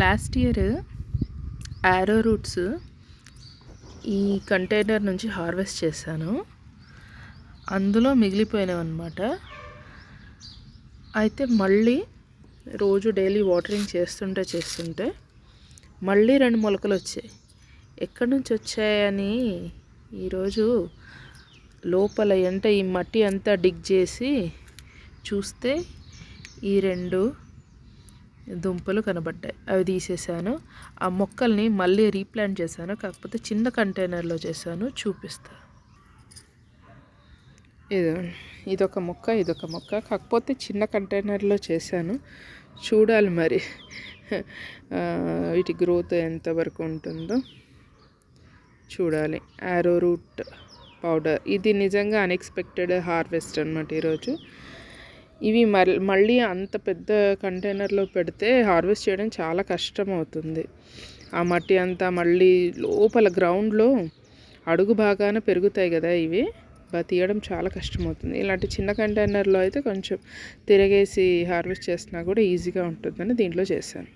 Last year arrow roots ఈ container నుంచి harvest చేశాను. అందులో మిగిలిపోయినాయి అన్నమాట. అయితే మళ్ళీ రోజు డైలీ వాటరింగ్ చేస్తుంటే మళ్ళీ 2 మొలకలు వచ్చాయి. ఎక్కడి నుంచి వచ్చాయని ఈరోజు లోపల ఈ మట్టి అంతా డిగ్ చేసి చూస్తే ఈ 2 దుంపలు కనబడ్డాయి. అవి తీసేసాను. ఆ మొక్కల్ని మళ్ళీ రీప్లాంట్ చేశాను, కాకపోతే చిన్న కంటైనర్లో చేశాను. చూపిస్తా. ఇదొక మొక్క, కాకపోతే చిన్న కంటైనర్లో చేశాను. చూడాలి మరి వీటి గ్రోత్ ఎంతవరకు ఉంటుందో చూడాలి. యారో రూట్ పౌడర్, ఇది నిజంగా అన్ఎక్స్పెక్టెడ్ హార్వెస్ట్ అన్నమాట ఈరోజు. ఇవి మళ్ళీ అంత పెద్ద కంటైనర్లో పెడితే హార్వెస్ట్ చేయడం చాలా కష్టం అవుతుంది. ఆ మట్టి అంతా మళ్ళీ లోపల గ్రౌండ్లో అడుగు భాగాన పెరుగుతాయి కదా, ఇవి తీయడం చాలా కష్టమవుతుంది. ఇలాంటి చిన్న కంటైనర్లో అయితే కొంచెం తిరగేసి హార్వెస్ట్ చేసినా కూడా ఈజీగా ఉంటుందని దీంట్లో చేశాను.